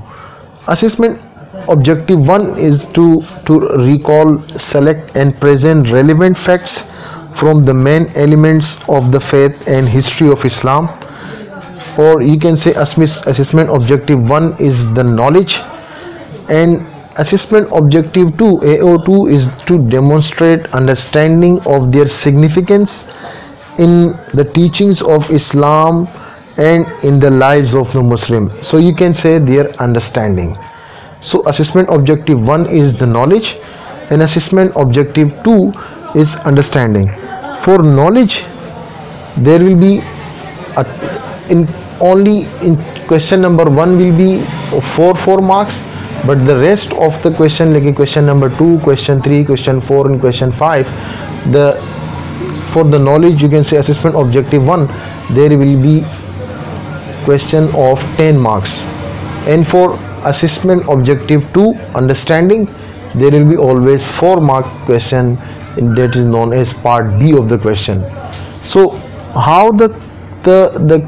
Assessment objective 1 is to recall, select and present relevant facts from the main elements of the faith and history of Islam. Or you can say assessment objective 1 is the knowledge, and assessment objective 2, AO2, is to demonstrate understanding of their significance in the teachings of Islam and in the lives of the Muslim. So you can say their understanding. So assessment objective 1 is the knowledge, and assessment objective 2 is understanding. For knowledge, there will be only in question number 1 will be 4 marks, but the rest of the question, like question number 2, question 3, question 4 and question 5, for the knowledge, you can say assessment objective 1, there will be question of 10 marks, and for assessment objective 2, understanding, there will be always 4 mark question, and that is known as part B of the question. So how the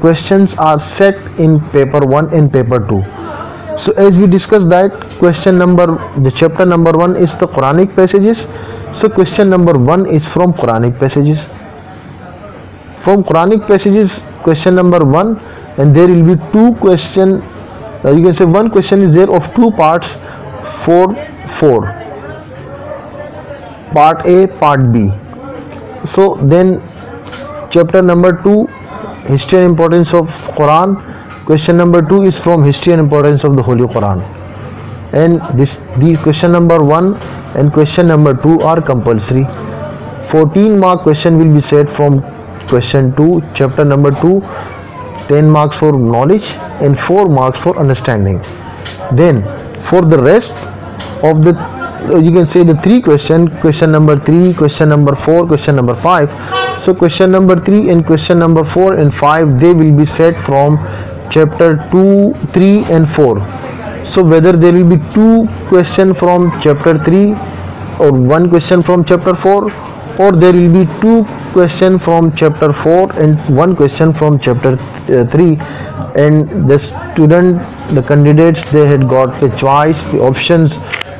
questions are set in paper 1 and paper 2. So as we discussed that the chapter number 1 is the Quranic passages. So question number 1 is from Quranic passages. From Quranic passages, question number 1, and there will be 2 question, you can say 1 question is there of 2 parts, 4, part A, part B. So then chapter number 2, history and importance of Quran, question number 2 is from history and importance of the Holy Quran, and the question number 1 and question number 2 are compulsory. 14 mark question will be set from question 2 chapter number 2, 10 marks for knowledge and 4 marks for understanding. Then for the rest of the you can say the 3 question number 3, question number 4, question number 5. So question number 3 and question number 4 and 5, they will be set from chapter 2, 3 and 4. So whether there will be 2 question from chapter 3 or 1 question from chapter 4, or there will be 2 question from chapter 4 and 1 question from chapter 3, and the candidates, they had got the choice, the options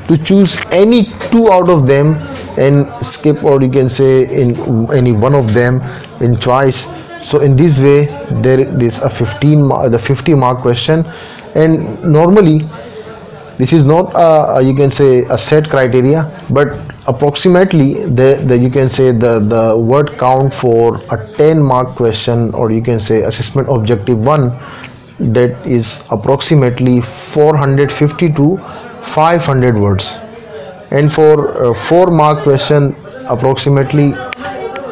to choose any 2 out of them and skip, or you can say in any one of them in choice. So in this way there is a 50 mark question, and normally this is not you can say a set criteria, but approximately the you can say the word count for a 10 mark question, or you can say assessment objective 1, that is approximately 450 to 500 words, and for 4 mark question approximately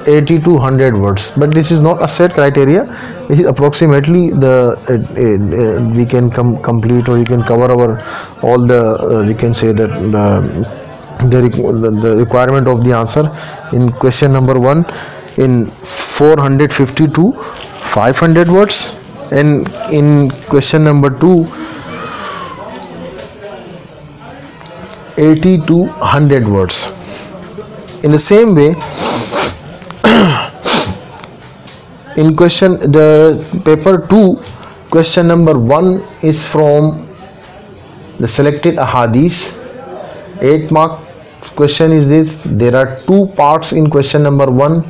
80 to 100 words. But this is not a set criteria, this is approximately we can complete, or you can cover our all the you can say that the requirement of the answer in question number 1 in 450 to 500 words, and in question number 2 80 to 100 words. In the same way, in the paper 2, question number 1 is from the selected ahadith. 8 mark question is this. There are 2 parts in question number 1.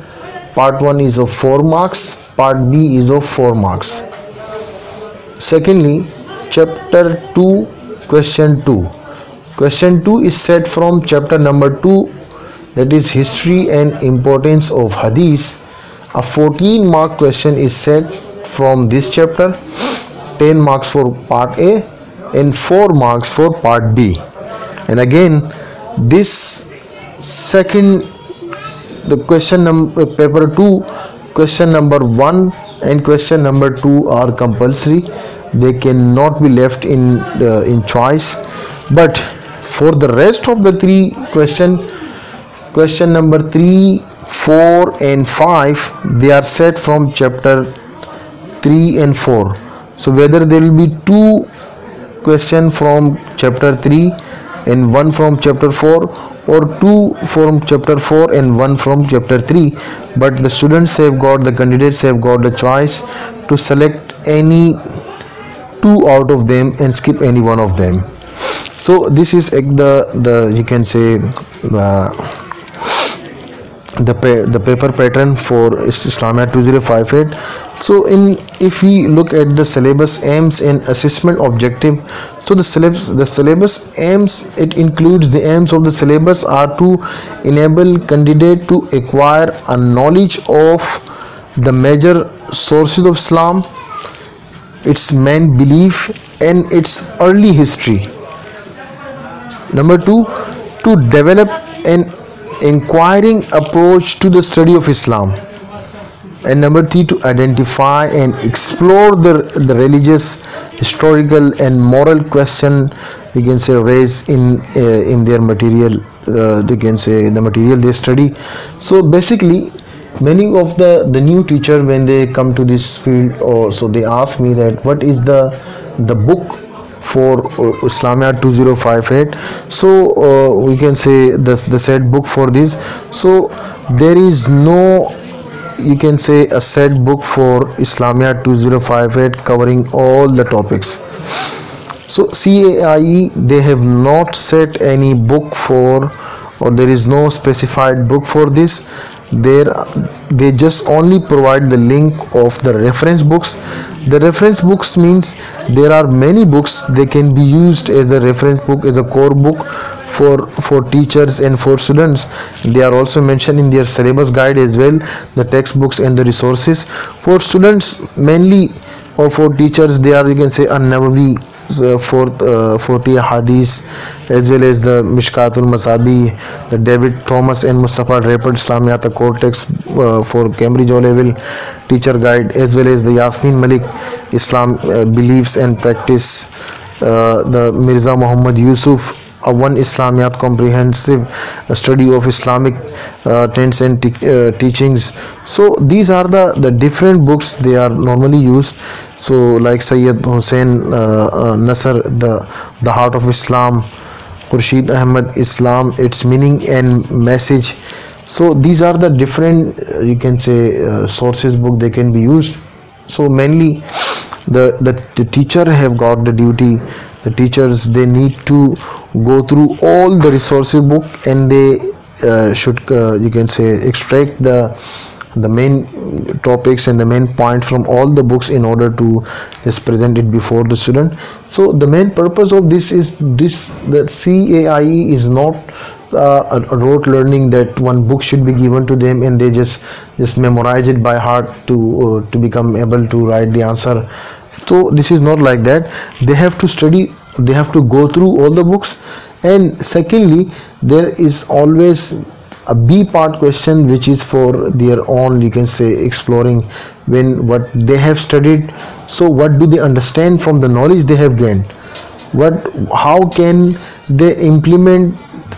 Part 1 is of 4 marks, part B is of 4 marks. Secondly, chapter 2, question 2. Question 2 is set from chapter number 2, that is history and importance of hadith. A 14 mark question is set from this chapter, 10 marks for part A and 4 marks for part B. And again, this the question number paper 2, question number 1 and question number 2 are compulsory, they cannot be left in choice. But for the rest of the 3 question number 3, 4 and 5, they are set from chapter 3 and 4. So whether there will be 2 question from chapter 3 and 1 from chapter 4, or 2 from chapter 4 and 1 from chapter 3, but the candidates have got the choice to select any 2 out of them and skip any one of them. So this is the you can say the paper pattern for Islamia 2058. So if we look at the syllabus aims and assessment objective, so the syllabus aims, it includes the aims of the syllabus are to enable candidate to acquire a knowledge of the major sources of Islam, its main belief and its early history. Number 2, to develop an inquiring approach to the study of Islam. And number 3, to identify and explore the religious, historical and moral question, you can say, raised in their material, you can say the material they study. So basically many of the new teacher, when they come to this field, or so they ask me that what is the book for Islamia 2058. So we can say the set book for this. So there is no, you can say, a set book for Islamia 2058 covering all the topics. So CAIE, they have not set any book for, or there is no specified book for this. there they just only provide the link of the reference books. The reference books means there are many books, they can be used as a reference book, as a core book for teachers and for students. They are also mentioned in their syllabus guide as well, the textbooks and the resources. For students mainly, or for teachers, they are, you can say, an-Nawawi, 40 hadith, as well as the Mishkatul Masabi, the David Thomas and Mustafa Draper Islamiyat, the core text for Cambridge O level teacher guide, as well as the Yasmin Malik Islam beliefs and practice, the Mirza Muhammad Yusuf one Islamiyat comprehensive study of Islamic trends and teachings. So these are the different books they are normally used. So like Sayyid Hussein Nasr, the Heart of Islam, Khurshid Ahmad, Islam, its meaning and message. So these are the different you can say sources book they can be used. So mainly the teacher have got the duty, the teachers, they need to go through all the resources book, and they should you can say extract the main topics and the main point from all the books in order to just present it before the student. So the main purpose of this is the CAIE is not a rote learning that one book should be given to them and they just memorize it by heart to become able to write the answer. So this is not like that. They have to study, they have to go through all the books. And secondly, there is always a B part question which is for their own, you can say, exploring when what they have studied. So what do they understand from the knowledge they have gained, how can they implement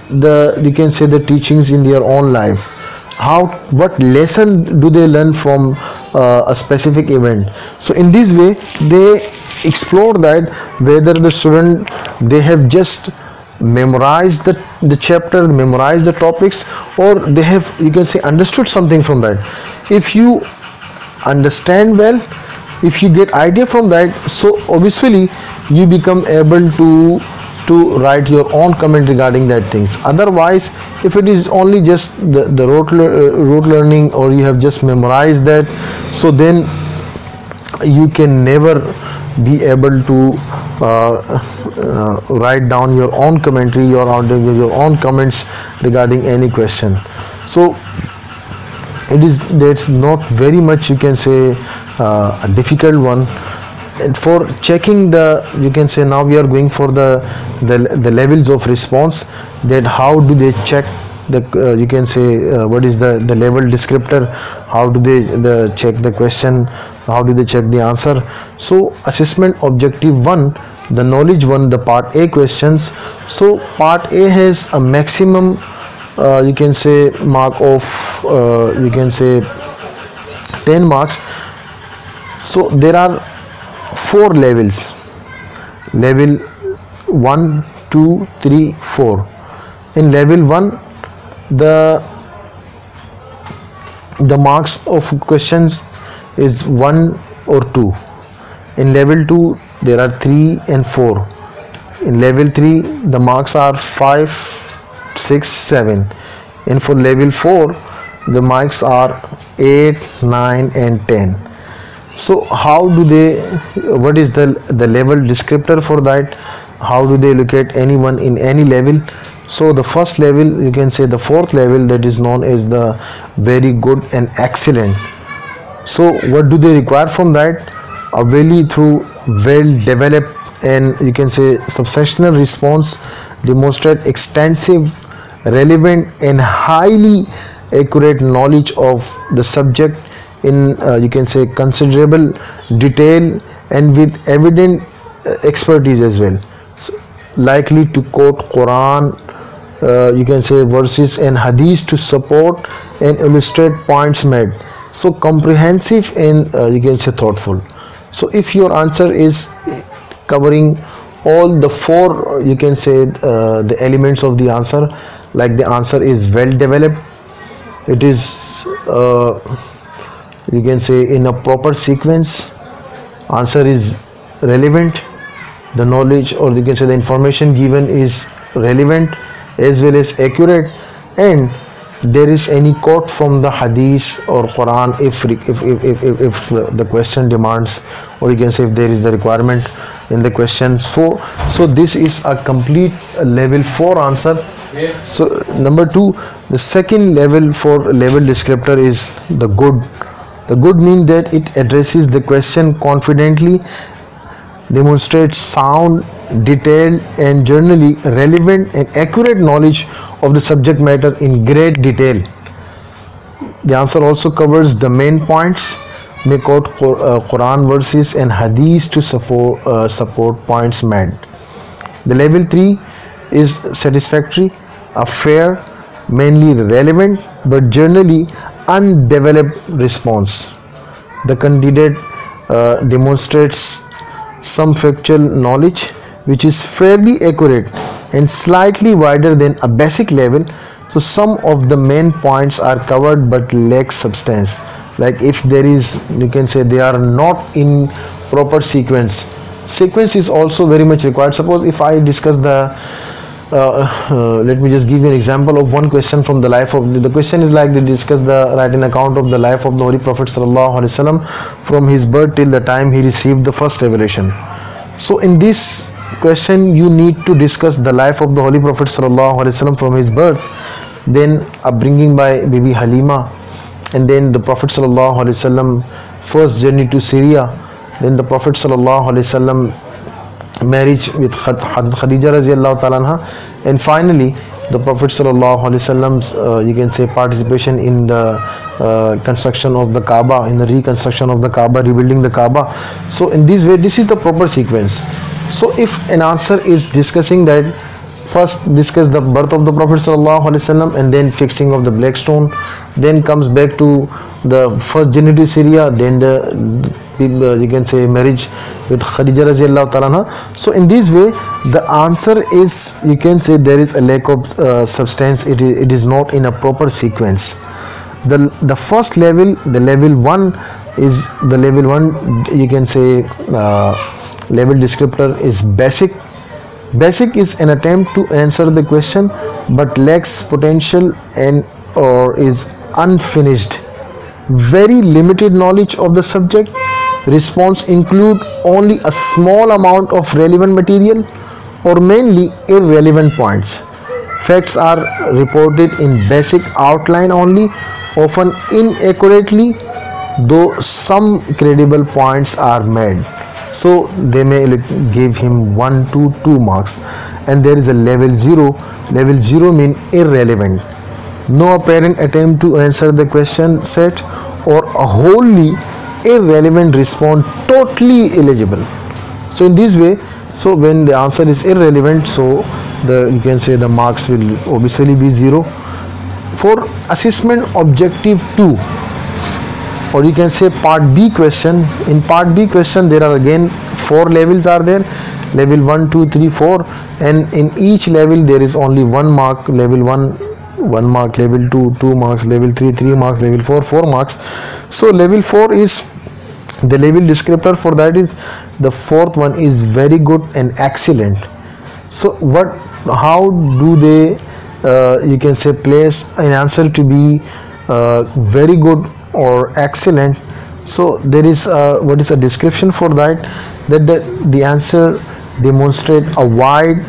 the, you can say, the teachings in their own life, what lesson do they learn from a specific event. So in this way they explore that whether the student, they have just memorized the chapter, memorized the topics, or they have, you can say, understood something from that. If you understand well, if you get idea from that, so obviously you become able to write your own comment regarding that things. Otherwise, if it is only just the rote learning, or you have just memorized that, so then you can never be able to write down your own commentary, your own comments regarding any question. So that's not very much, you can say, a difficult one. And for checking the, you can say, now we are going for the levels of response, that how do they check the you can say what is the level descriptor, how do they check the question, how do they check the answer. So assessment objective 1, the knowledge 1, the part A questions. So part A has a maximum you can say mark of you can say 10 marks. So there are 4 levels, level 1, 2, 3, 4. In level 1, the marks of questions is 1 or 2. In level 2 there are 3 and 4. In level 3 the marks are 5, 6, 7. And for level 4 the marks are 8, 9 and 10. So how do they, what is the level descriptor for that, how do they locate anyone in any level? So the first level, you can say the 4th level, that is known as the very good and excellent. So what do they require from that? A very through well developed and, you can say, substantial response, demonstrate extensive, relevant and highly accurate knowledge of the subject in you can say considerable detail and with evident expertise as well. So, likely to quote Quran, you can say verses and hadith to support and illustrate points made. So comprehensive and you can say thoughtful. So if your answer is covering all the 4 you can say the elements of the answer, like the answer is well developed, it is you can say in a proper sequence, answer is relevant, the knowledge or you can say the information given is relevant as well as accurate, and there is any quote from the hadith or Quran if the question demands, or you can say if there is the requirement in the question. So this is a complete level 4 answer. So number 2, the second level for level descriptor is the good. The good means that it addresses the question confidently, demonstrates sound, detailed and generally relevant and accurate knowledge of the subject matter in great detail. The answer also covers the main points, make out Quran verses and hadith to support points made. The level 3 is satisfactory, a fair, mainly relevant but generally undeveloped response. The candidate demonstrates some factual knowledge which is fairly accurate and slightly wider than a basic level. So some of the main points are covered but lack substance. Like if there is, you can say they are not in proper sequence. Sequence is also very much required. Suppose if I discuss the let me just give you an example of one question from the life of the question is like to discuss the write an account of the life of the Holy Prophet sallallahu alaihi wasallam from his birth till the time he received the first revelation. So in this question you need to discuss the life of the Holy Prophet sallallahu alaihi wasallam from his birth, then upbringing by Bibi Halima, and then the Prophet sallallahu alaihi wasallam first journey to Syria, then the Prophet sallallahu alaihi wasallam marriage with Khadija radiallahu ta'ala anha, and finally the Prophet sallallahu alaihi wasallam's you can say participation in the construction of the Kaaba, in the reconstruction of the Kaaba, rebuilding the Kaaba. So in this way this is the proper sequence. So if an answer is discussing that, first discuss the birth of the Prophet sallallahu alaihi wasallam and then fixing of the black stone, then comes back to the first journey to Syria, then the you can say marriage with Khadija radiallahu ta'ala anha. So in this way the answer is, you can say there is a lack of substance, it is not in a proper sequence. The first level, the level 1 is the level 1, you can say level descriptor is basic. Basic is an attempt to answer the question but lacks potential and or is unfinished. Very limited knowledge of the subject. Response include only a small amount of relevant material or mainly irrelevant points. Facts are reported in basic outline only, often inaccurately, though some credible points are made. So they may give him 1 to 2 marks. And there is a level 0. Level 0 means irrelevant. No apparent attempt to answer the question set or a wholly irrelevant response, totally illegible. So in this way, so when the answer is irrelevant, so you can say the marks will obviously be 0. For assessment objective 2, or you can say part B question, in part B question there are again 4 levels are there, level 1 2 3 4, and in each level there is only 1 mark. Level 1 mark, level 2 2 marks, level 3 3 marks, level 4 4 marks. So level 4 is the level descriptor for that is the 4th one is very good and excellent. So how do they you can say place an answer to be very good or excellent? So there is what is a description for that the answer demonstrate a wide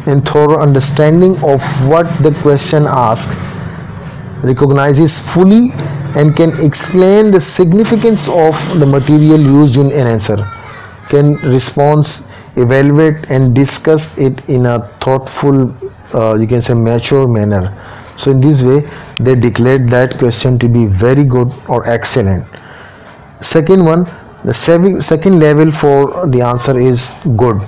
and thorough understanding of what the question asks, recognizes fully and can explain the significance of the material used in an answer, can respond, evaluate and discuss it in a thoughtful you can say mature manner. So in this way they declared that question to be very good or excellent. Second one, the second level for the answer is good.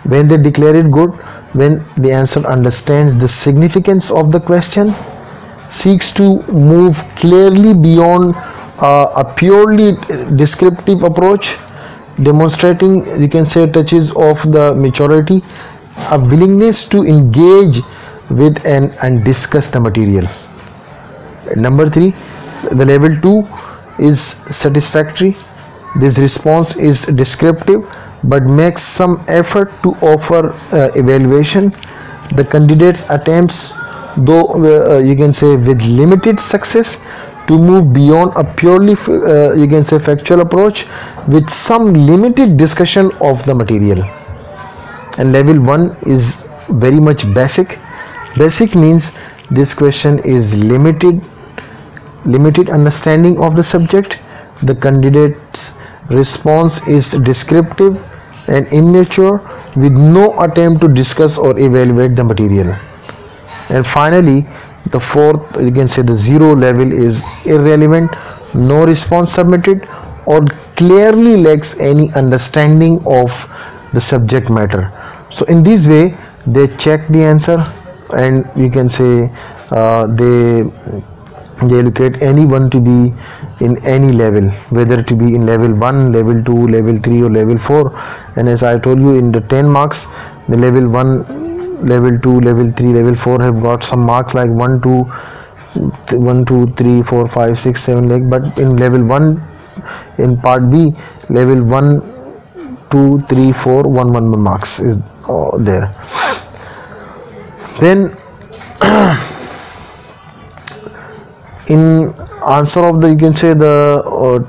When they declare it good, when the answer understands the significance of the question, seeks to move clearly beyond a purely descriptive approach, demonstrating you can say touches of the maturity, a willingness to engage with and discuss the material. Number 3, the level 2 is satisfactory. This response is descriptive but makes some effort to offer evaluation. The candidate's attempts though you can say with limited success, to move beyond a purely you can say factual approach with some limited discussion of the material. And level 1 is very much basic. Basic means this question is limited understanding of the subject. The candidate's response is descriptive and immature, with no attempt to discuss or evaluate the material. And finally, the fourth, you can say the 0 level, is irrelevant, no response submitted, or clearly lacks any understanding of the subject matter. So in this way they check the answer, and you can say they allocate anyone to be in any level, whether to be in level 1, level 2, level 3 or level 4. And as I told you, in the 10 marks, the level 1, level 2, level 3, level 4 have got some marks like 1 2 3 4 5 6 7 like, but in level 1, in part B, level 1 2 3 4 1 marks is there. Then in answer of the, you can say the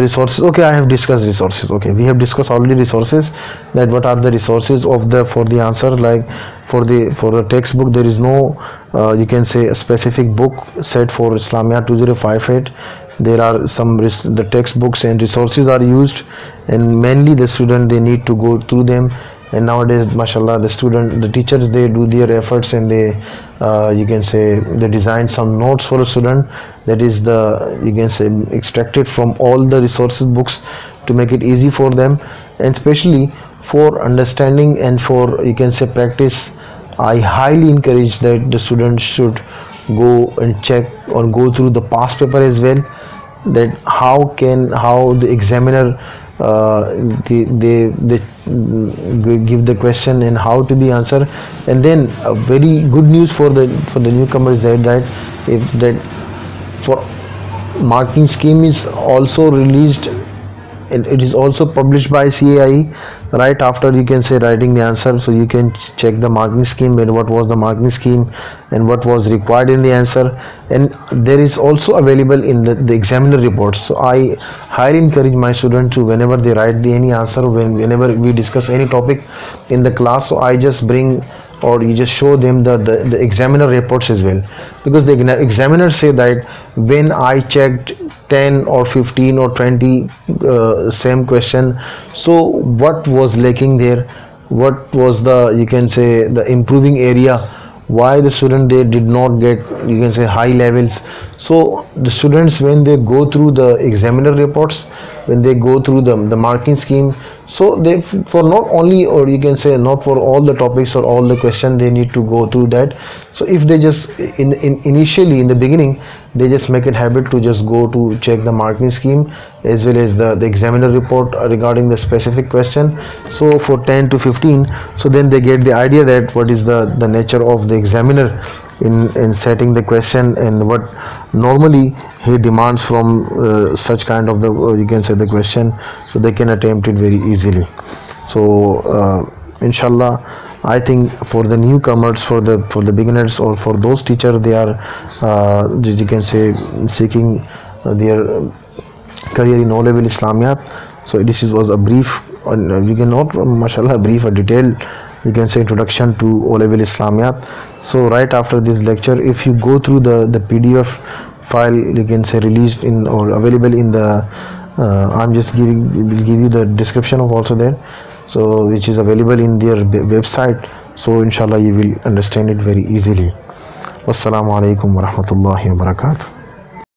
resources. Okay, I have discussed resources. Okay, we have discussed already resources, that what are the resources of the for the answer. Like for the textbook, there is no you can say a specific book set for Islamiyat 2058. There are some the textbooks and resources are used, and mainly the student, they need to go through them. And nowadays, mashallah, the teachers, they do their efforts, and they you can say they design some notes for a student, that is the, you can say, extracted from all the resources books to make it easy for them. And especially for understanding and for, you can say, practice, I highly encourage that the students should go and check or go through the past paper as well, that how the examiner they give the question and how to be answered. And then a very good news for the newcomers, that for marking scheme is also released, and it is also published by CAI right after, you can say, writing the answer. So you can check the marking scheme and what was the marking scheme and what was required in the answer. And there is also available in the examiner reports. So I highly encourage my students to, whenever they write any answer, whenever we discuss any topic in the class, so I just bring, or you just show them the examiner reports as well, because the examiners say that when I checked 10 or 15 or 20 same question, so what was lacking there, what was the, you can say, the improving area, why the student, they did not get, you can say, high levels. So the students, when they go through the examiner reports, when they go through the marking scheme, so they, for not only, or you can say not for all the topics or all the questions, they need to go through that. So if they just initially in the beginning, they just make it habit to just go to check the marking scheme as well as the examiner report regarding the specific question, so for 10 to 15, so then they get the idea that what is the nature of the examiner in setting the question, and what normally he demands from such kind of the you can say the question, so they can attempt it very easily. So inshallah, I think for the newcomers, for the beginners, or for those teachers, they are you can say seeking their career in O-level Islamiyat. So this was a brief, you cannot, mashallah, brief, a detailed, you can say, introduction to O-level Islamiyat. So right after this lecture, if you go through the PDF file, you can say, released in or available in the I'm just will give you the description of also there, so which is available in their website. So inshallah you will understand it very easily. Wassalamu alaikum wa rahmatullahi wa barakatuh.